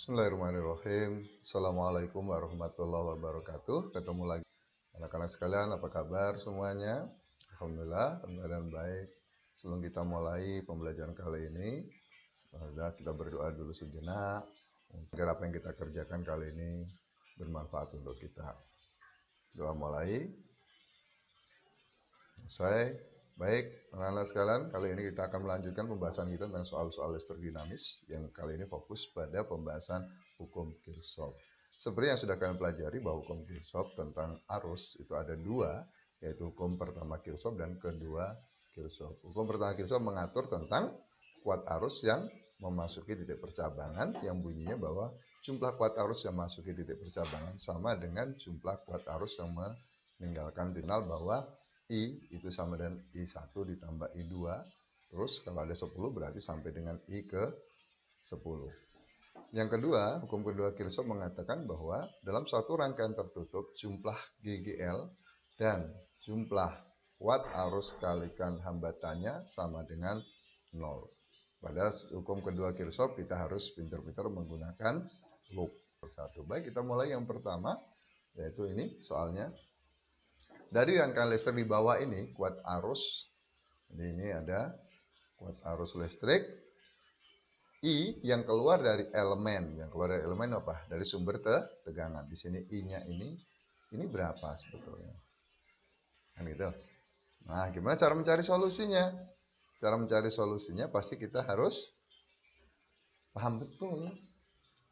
Bismillahirrahmanirrahim. Assalamualaikum warahmatullahi wabarakatuh. Ketemu lagi anak-anak sekalian, apa kabar semuanya? Alhamdulillah, dan baik. Sebelum kita mulai pembelajaran kali ini, kita berdoa dulu sejenak agar apa yang kita kerjakan kali ini bermanfaat untuk kita. Doa mulai. Selesai. Baik, anak-anak sekalian, kali ini kita akan melanjutkan pembahasan kita tentang soal-soal listrik dinamis yang kali ini fokus pada pembahasan hukum Kirchhoff. Seperti yang sudah kalian pelajari bahwa hukum Kirchhoff tentang arus itu ada dua, yaitu hukum pertama Kirchhoff dan kedua Kirchhoff. Hukum pertama Kirchhoff mengatur tentang kuat arus yang memasuki titik percabangan yang bunyinya bahwa jumlah kuat arus yang memasuki titik percabangan sama dengan jumlah kuat arus yang meninggalkan terminal, bahwa I itu sama dengan I1 ditambah I2. Terus kalau ada 10 berarti sampai dengan I ke 10. Yang kedua, hukum kedua Kirchhoff mengatakan bahwa dalam suatu rangkaian tertutup, jumlah GGL dan jumlah kuat arus kalikan hambatannya sama dengan 0. Pada hukum kedua Kirchhoff kita harus pintar-pintar menggunakan loop. Baik, kita mulai yang pertama, yaitu ini soalnya. Dari rangkaian listrik di bawah ini, kuat arus, ini ada kuat arus listrik, I yang keluar dari elemen. Yang keluar dari elemen apa? Dari sumber tegangan. Di sini I-nya ini berapa sebetulnya? Kan gitu. Nah, gimana cara mencari solusinya? Cara mencari solusinya pasti kita harus paham betul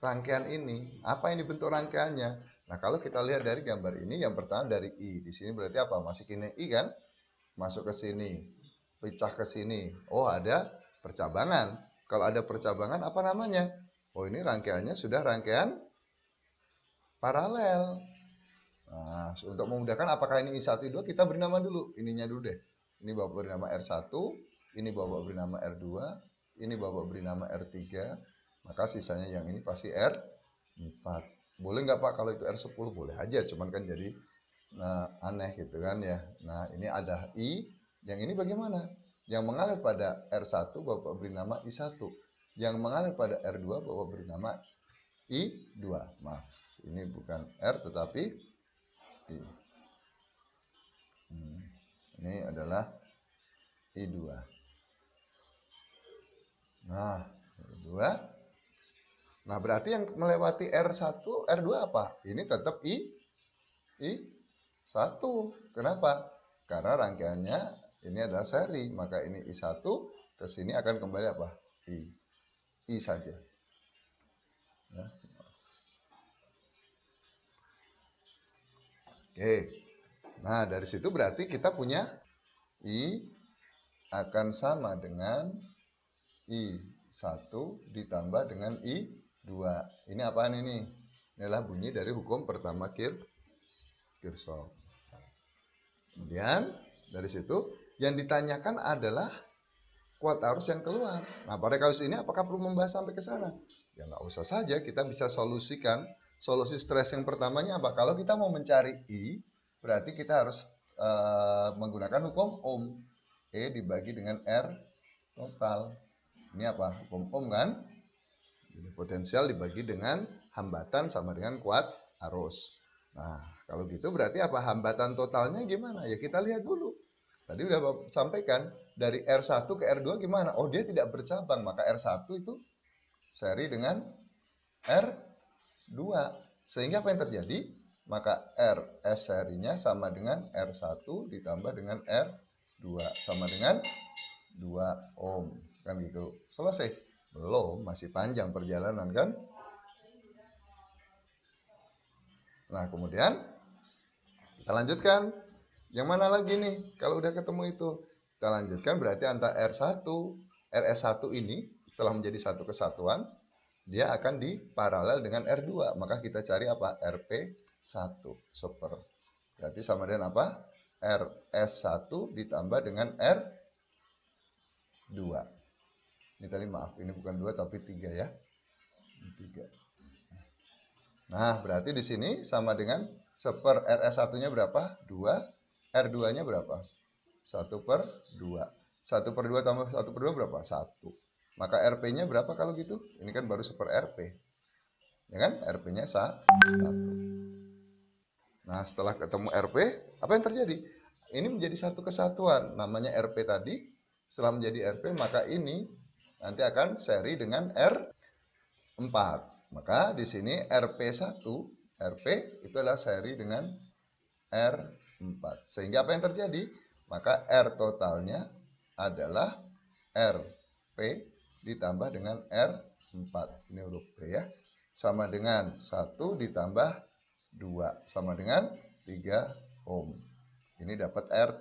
rangkaian ini. Apa yang dibentuk rangkaiannya? Nah, kalau kita lihat dari gambar ini, yang pertama dari I. Di sini berarti apa? Masih kini I kan? Masuk ke sini, pecah ke sini. Oh, ada percabangan. Kalau ada percabangan, apa namanya? Oh, ini rangkaiannya sudah rangkaian paralel. Nah, untuk memudahkan apakah ini I1, I2, kita beri nama dulu. Ininya dulu deh. Ini Bapak beri nama R1, ini Bapak beri nama R2, ini Bapak beri nama R3. Maka sisanya yang ini pasti R4. Boleh nggak Pak kalau itu R10? Boleh aja, cuman kan jadi aneh gitu kan ya. Nah, ini ada I, yang ini bagaimana? Yang mengalir pada R1 Bapak beri nama I1. Yang mengalir pada R2 Bapak beri nama I2. Maaf, ini bukan R tetapi I. Ini adalah I2. Nah, I2. Nah, berarti yang melewati R1, R2 apa? Ini tetap I1. Kenapa? Karena rangkaiannya ini adalah seri. Maka ini I1, ke sini akan kembali apa? I saja. Ya. Oke. Nah, dari situ berarti kita punya I akan sama dengan I1 ditambah dengan I2. Ini apaan ini? Inilah bunyi dari hukum pertama Kirchhoff. Kemudian dari situ yang ditanyakan adalah kuat arus yang keluar. Nah, pada kasus ini apakah perlu membahas sampai ke sana? Ya nggak usah saja, kita bisa solusikan. Solusi stres yang pertamanya apa? Kalau kita mau mencari I, berarti kita harus menggunakan hukum Ohm. E dibagi dengan R total. Ini apa? Hukum Ohm kan? Jadi potensial dibagi dengan hambatan sama dengan kuat arus. Nah, kalau gitu berarti apa? Hambatan totalnya gimana? Ya kita lihat dulu. Tadi udah sampaikan, dari R1 ke R2 gimana? Oh, dia tidak bercabang, maka R1 itu seri dengan R2. Sehingga apa yang terjadi? Maka RS serinya sama dengan R1 ditambah dengan R2 sama dengan 2 ohm. Kan gitu. Selesai. Belum, masih panjang perjalanan kan? Nah, kemudian kita lanjutkan. Yang mana lagi nih? Kalau udah ketemu itu, kita lanjutkan berarti antara R1, RS1 ini setelah menjadi satu kesatuan, dia akan diparalel dengan R2. Maka kita cari apa? RP1 super. Berarti sama dengan apa? RS1 ditambah dengan R2. Ini tadi maaf, ini bukan 2 tapi 3 ya. 3. Nah, berarti di sini sama dengan seper RS1-nya berapa? 2. R2-nya berapa? 1/2. 1/2 tambah 1/2 berapa? 1. Maka RP-nya berapa kalau gitu? Ini kan baru seper RP. Ya kan? RP-nya 1. Nah, setelah ketemu RP, apa yang terjadi? Ini menjadi satu kesatuan, namanya RP tadi. Setelah menjadi RP, maka ini nanti akan seri dengan R4. Maka di sini RP1, RP itu adalah seri dengan R4. Sehingga apa yang terjadi? Maka R totalnya adalah RP ditambah dengan R4. Ini huruf P ya. Sama dengan 1 ditambah 2. Sama dengan 3 ohm. Ini dapat R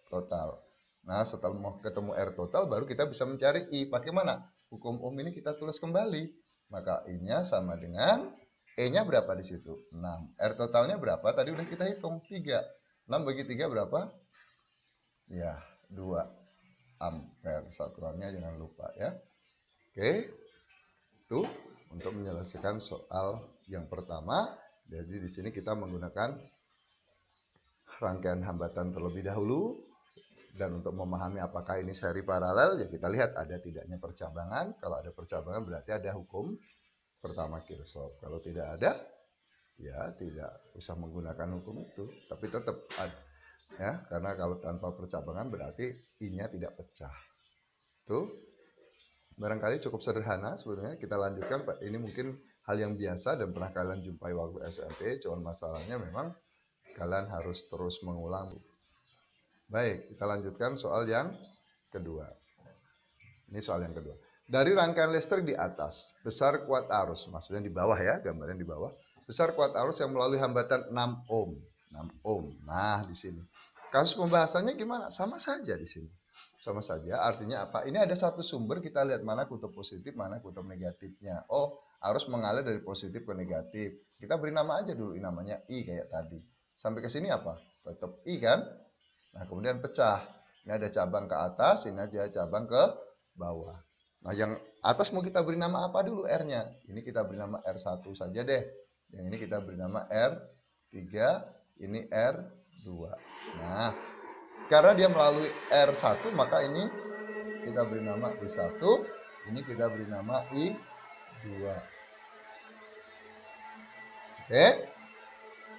total. Nah, setelah mau ketemu R total, baru kita bisa mencari I. Pakai mana? Hukum ohm ini kita tulis kembali. Maka I-nya sama dengan E-nya berapa di situ? 6. R totalnya berapa? Tadi udah kita hitung, 3. 6 bagi 3 berapa? Ya, 2 ampere. Satuannya jangan lupa ya. Oke. Itu untuk menyelesaikan soal yang pertama. Jadi di sini kita menggunakan rangkaian hambatan terlebih dahulu. Dan untuk memahami apakah ini seri paralel, ya kita lihat ada tidaknya percabangan. Kalau ada percabangan berarti ada hukum pertama Kirchhoff. Kalau tidak ada, ya tidak usah menggunakan hukum itu. Tapi tetap ada. Ya, karena kalau tanpa percabangan berarti I-nya tidak pecah. Tuh. Barangkali cukup sederhana sebenarnya. Kita lanjutkan, Pak. Ini mungkin hal yang biasa dan pernah kalian jumpai waktu SMP. Cuman masalahnya memang kalian harus terus mengulang. Baik, kita lanjutkan soal yang kedua. Ini soal yang kedua. Dari rangkaian listrik di atas, besar kuat arus, maksudnya di bawah ya, gambarnya di bawah. Besar kuat arus yang melalui hambatan 6 ohm. 6 ohm. Nah, di sini. Kasus pembahasannya gimana? Sama saja di sini. Sama saja, artinya apa? Ini ada satu sumber, kita lihat mana kutub positif, mana kutub negatifnya. Oh, arus mengalir dari positif ke negatif. Kita beri nama aja dulu, namanya I kayak tadi. Sampai ke sini apa? Tetap I kan? Nah, kemudian pecah. Ini ada cabang ke atas, ini ada cabang ke bawah. Nah, yang atas mau kita beri nama apa dulu R-nya? Ini kita beri nama R1 saja deh. Yang ini kita beri nama R3, ini R2. Nah, karena dia melalui R1, maka ini kita beri nama I1, ini kita beri nama I2. Oke?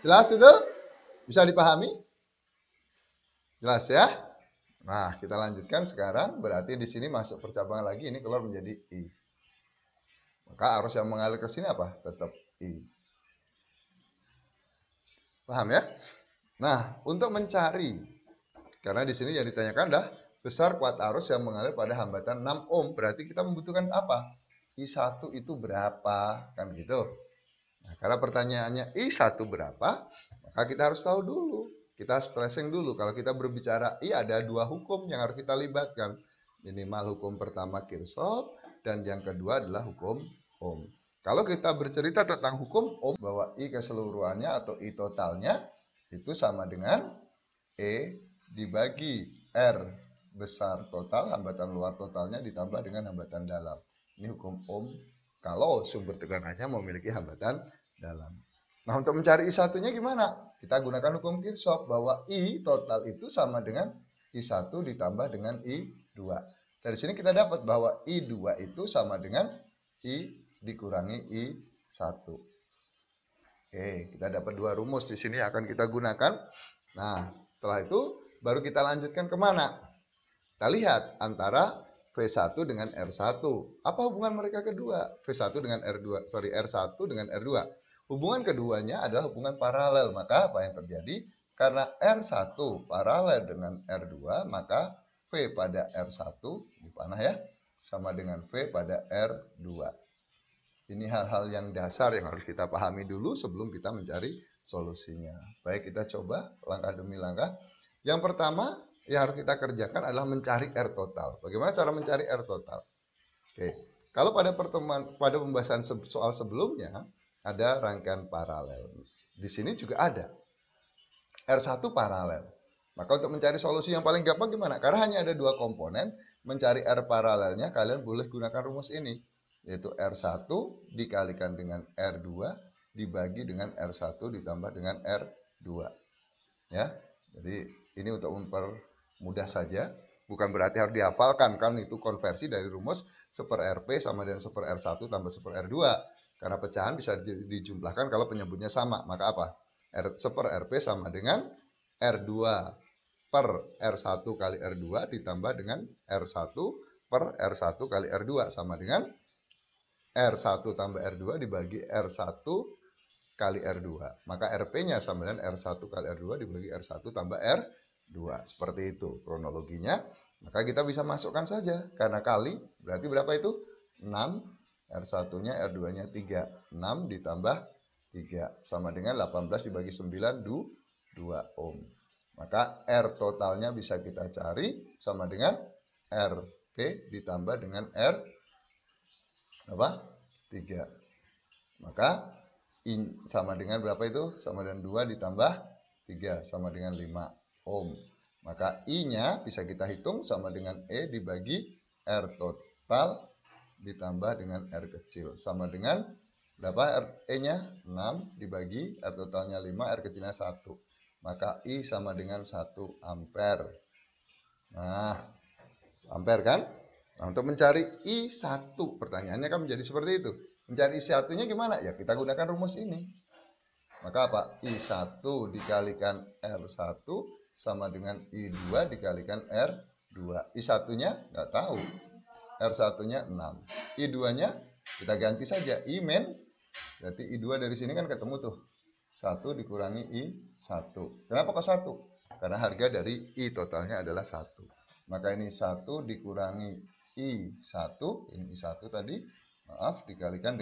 Jelas itu? Bisa dipahami? Jelas ya? Nah, kita lanjutkan sekarang. Berarti di sini masuk percabangan lagi, ini keluar menjadi I. Maka arus yang mengalir ke sini apa? Tetap I. Paham ya? Nah, untuk mencari, karena di sini yang ditanyakan adalah besar kuat arus yang mengalir pada hambatan 6 ohm. Berarti kita membutuhkan apa? I1 itu berapa? Kan gitu. Nah, karena pertanyaannya I1 berapa, maka kita harus tahu dulu. Kita stressing dulu. Kalau kita berbicara I, ada dua hukum yang harus kita libatkan. Minimal hukum pertama Kirchhoff, dan yang kedua adalah hukum Ohm. Kalau kita bercerita tentang hukum Ohm, bahwa I keseluruhannya atau I totalnya itu sama dengan E dibagi R besar total, hambatan luar totalnya ditambah dengan hambatan dalam. Ini hukum Ohm kalau sumber tegangannya memiliki hambatan dalam. Nah, untuk mencari I1-nya gimana? Kita gunakan hukum Kirchhoff bahwa I total itu sama dengan I1 ditambah dengan I2. Dari sini kita dapat bahwa I2 itu sama dengan I dikurangi I1. Oke, kita dapat dua rumus di sini akan kita gunakan. Nah, setelah itu baru kita lanjutkan kemana? Kita lihat antara V1 dengan R1. Apa hubungan mereka kedua? V1 dengan R2, R1 dengan R2. Hubungan keduanya adalah hubungan paralel. Maka apa yang terjadi? Karena R1 paralel dengan R2, maka V pada R1, di panah ya, sama dengan V pada R2. Ini hal-hal yang dasar yang harus kita pahami dulu sebelum kita mencari solusinya. Baik, kita coba langkah demi langkah. Yang pertama yang harus kita kerjakan adalah mencari R total. Bagaimana cara mencari R total? Oke, kalau pada pembahasan soal sebelumnya ada rangkaian paralel. Di sini juga ada R1 paralel. Maka untuk mencari solusi yang paling gampang gimana? Karena hanya ada dua komponen, mencari R paralelnya kalian boleh gunakan rumus ini, yaitu R1 dikalikan dengan R2 dibagi dengan R1 ditambah dengan R2. Ya. Jadi ini untuk mempermudah saja, bukan berarti harus dihafalkan, kan itu konversi dari rumus 1/RP sama dengan 1/R1 tambah 1/R2. Karena pecahan bisa dijumlahkan kalau penyebutnya sama. Maka apa? R1 RP sama dengan R2 per R1 kali R2 ditambah dengan R1 per R1 kali R2 sama dengan R1 tambah R2 dibagi R1 kali R2. Maka RP-nya sama dengan R1 kali R2 dibagi R1 tambah R2. Seperti itu kronologinya. Maka kita bisa masukkan saja. Karena kali berarti berapa itu? 6. R1-nya, R2-nya 3. 6 ditambah 3. Sama dengan 18 dibagi 9, 2 ohm. Maka R totalnya bisa kita cari sama dengan RP ditambah dengan R apa? 3. Maka sama dengan berapa itu? Sama dengan 2 ditambah 3 sama dengan 5 ohm. Maka I-nya bisa kita hitung sama dengan E dibagi R total ditambah dengan R kecil. Sama dengan berapa E-nya? 6 dibagi R totalnya 5, R kecilnya 1. Maka I sama dengan 1 ampere. Nah, ampere kan? Nah, untuk mencari I1, pertanyaannya kan menjadi seperti itu. Mencari I1-nya gimana? Ya kita gunakan rumus ini. Maka apa? I1 dikalikan R1 sama dengan I2 dikalikan R2. I1-nya nggak tahu. R1-nya 6. I2-nya kita ganti saja. I min. Berarti I2 dari sini kan ketemu tuh. 1 dikurangi I1. Kenapa kok 1? Karena harga dari I totalnya adalah 1. Maka ini 1 dikurangi I1. Ini I1 tadi. Maaf, dikalikan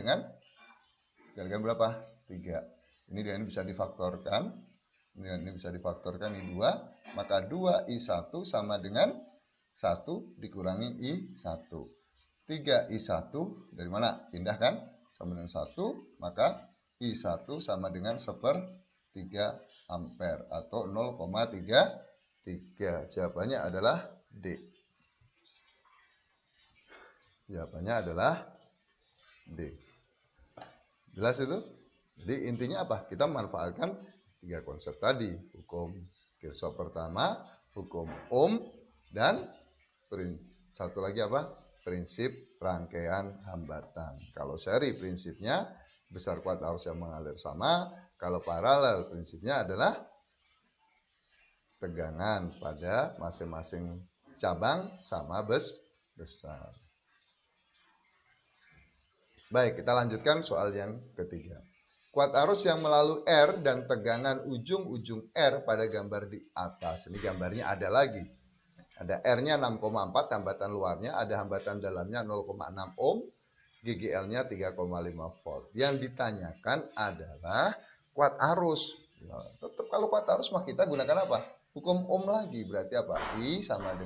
berapa? 3. Ini bisa difaktorkan. Ini bisa difaktorkan I2. Maka 2I1 sama dengan 1 dikurangi I1. 3I1 dari mana? Pindah kan? Sama dengan 1. Maka I1 sama dengan 1/3 ampere atau 0,33. Jawabannya adalah D. Jawabannya adalah D. Jelas itu? Jadi intinya apa? Kita memanfaatkan 3 konsep tadi. Hukum Kirchhoff pertama, hukum Ohm, dan satu lagi apa? Prinsip rangkaian hambatan. Kalau seri prinsipnya besar kuat arus yang mengalir sama. Kalau paralel prinsipnya adalah tegangan pada masing-masing cabang sama besar. Baik, kita lanjutkan soal yang ketiga. Kuat arus yang melalui R dan tegangan ujung-ujung R pada gambar di atas. Ini gambarnya ada lagi. Ada R-nya 6,4 hambatan luarnya, ada hambatan dalamnya 0,6 ohm, GGL-nya 3,5 volt. Yang ditanyakan adalah kuat arus. Nah, tetap kalau kuat arus mah kita gunakan apa? Hukum Ohm lagi. Berarti apa? I sama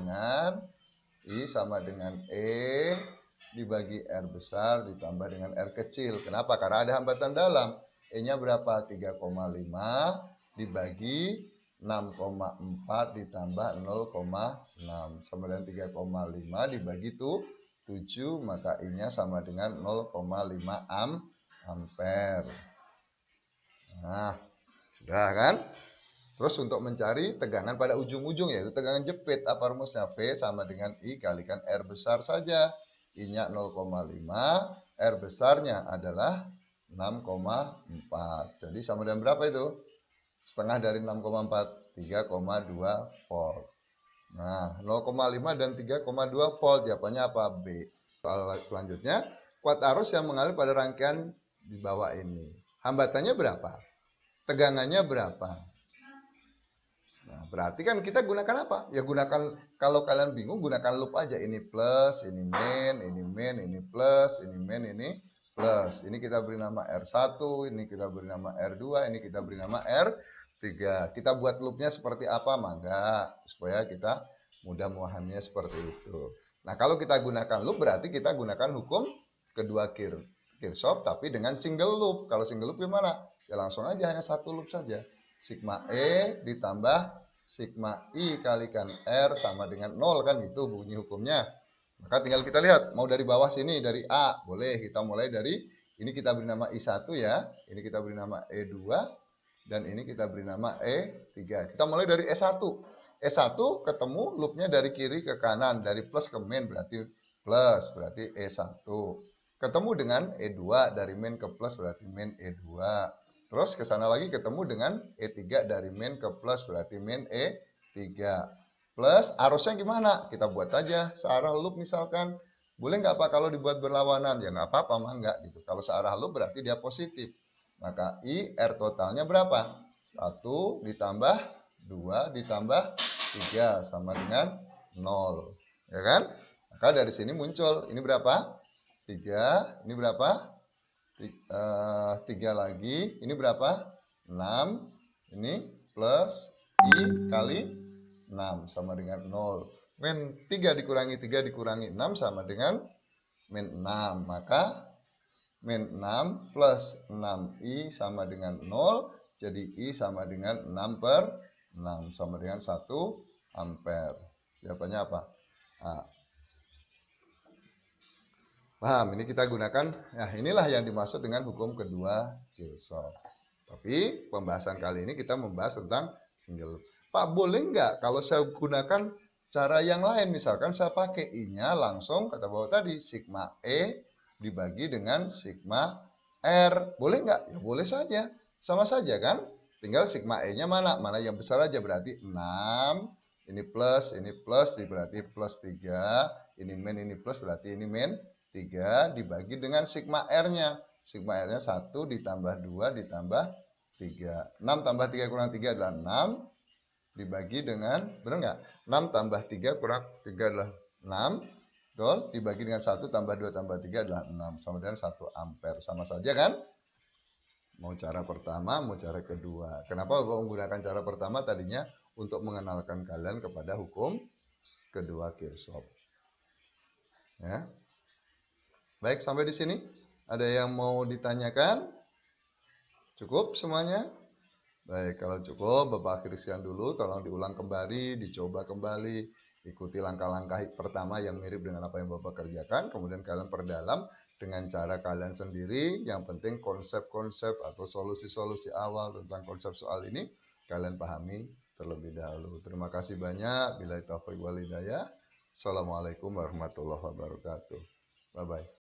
dengan E dibagi R besar ditambah dengan R kecil. Kenapa? Karena ada hambatan dalam. E-nya berapa? 3,5 dibagi 6,4 ditambah 0,6 sama dengan 3,5 dibagi 7, maka I-nya sama dengan 0,5 ampere. Nah, sudah kan? Terus untuk mencari tegangan pada ujung-ujung, yaitu tegangan jepit, apa rumusnya? V sama dengan I kalikan R besar saja. I-nya 0,5, R besarnya adalah 6,4. Jadi sama dengan berapa itu? Setengah dari 6,4, 3,2 volt. Nah, 0,5 dan 3,2 volt. Jawabannya apa? B. Soal selanjutnya, kuat arus yang mengalir pada rangkaian di bawah ini. Hambatannya berapa? Tegangannya berapa? Nah, berarti kan kita gunakan apa? Ya gunakan, kalau kalian bingung gunakan loop aja. Ini plus, ini min, ini plus, ini min, ini plus. Ini kita beri nama R1, ini kita beri nama R2, ini kita beri nama R3. Kita buat loopnya seperti apa? Mangga, supaya kita mudah memahaminya seperti itu. Nah, kalau kita gunakan loop berarti kita gunakan hukum kedua Kirchhoff tapi dengan single loop. Kalau single loop gimana? Ya langsung aja hanya satu loop saja. Sigma E ditambah sigma I kalikan R sama dengan 0 kan, itu bunyi hukumnya. Maka tinggal kita lihat mau dari bawah sini, dari A boleh. Kita mulai dari ini, kita beri nama I1 ya, ini kita beri nama E2 dan ini kita beri nama E3. Kita mulai dari E1. E1 ketemu loopnya dari kiri ke kanan, dari plus ke min berarti plus, berarti E1. ketemu dengan E2 dari min ke plus berarti min E2. Terus ke sana lagi ketemu dengan E3 dari min ke plus berarti min E3. Plus arusnya gimana? Kita buat aja searah loop misalkan. Boleh nggak Pak kalau dibuat berlawanan? Ya nggak apa-apa, mah nggak gitu. Kalau searah loop berarti dia positif. Maka I R totalnya berapa? 1 ditambah 2 ditambah 3 sama dengan 0. Ya kan? Maka dari sini muncul, ini berapa? 3, ini berapa? 3 lagi, ini berapa? 6, ini plus I kali 6 sama dengan 0. Min 3 dikurangi 3 dikurangi 6 sama dengan min 6. Maka min 6 plus 6I sama dengan 0. Jadi I sama dengan 6 per 6 sama dengan 1 ampere. Jawabannya apa? A. Paham? Ini kita gunakan, nah inilah yang dimaksud dengan hukum kedua Kirchhoff. Tapi pembahasan kali ini kita membahas tentang single loop. Pak, boleh nggak kalau saya gunakan cara yang lain? Misalkan saya pakai I-nya langsung, kata bawah tadi, sigma E dibagi dengan sigma R. Boleh nggak? Ya boleh saja. Sama saja kan? Tinggal sigma E-nya mana? Mana yang besar aja, berarti 6. Ini plus, berarti plus 3. Ini min, ini plus, berarti ini min 3 dibagi dengan sigma R-nya. Sigma R-nya 1 ditambah 2 ditambah 3. 6 tambah 3 kurang 3 adalah 6. Dibagi dengan, benar nggak? 6 tambah 3 kurang 3 adalah 6. Betul? Dibagi dengan 1 tambah 2 tambah 3 adalah 6. Sama dengan 1 ampere. Sama saja kan? Mau cara pertama, mau cara kedua. Kenapa Bapak menggunakan cara pertama? Tadinya untuk mengenalkan kalian kepada hukum kedua Kirchhoff. Ya. Baik, sampai di sini. Ada yang mau ditanyakan? Cukup semuanya? Baik, kalau cukup, Bapak akhiri sekian dulu. Tolong diulang kembali, dicoba kembali. Ikuti langkah-langkah pertama yang mirip dengan apa yang Bapak kerjakan. Kemudian kalian perdalam dengan cara kalian sendiri. Yang penting konsep-konsep atau solusi-solusi awal tentang konsep soal ini kalian pahami terlebih dahulu. Terima kasih banyak. Billahi taufiq wal hidayah. Assalamualaikum warahmatullahi wabarakatuh. Bye-bye.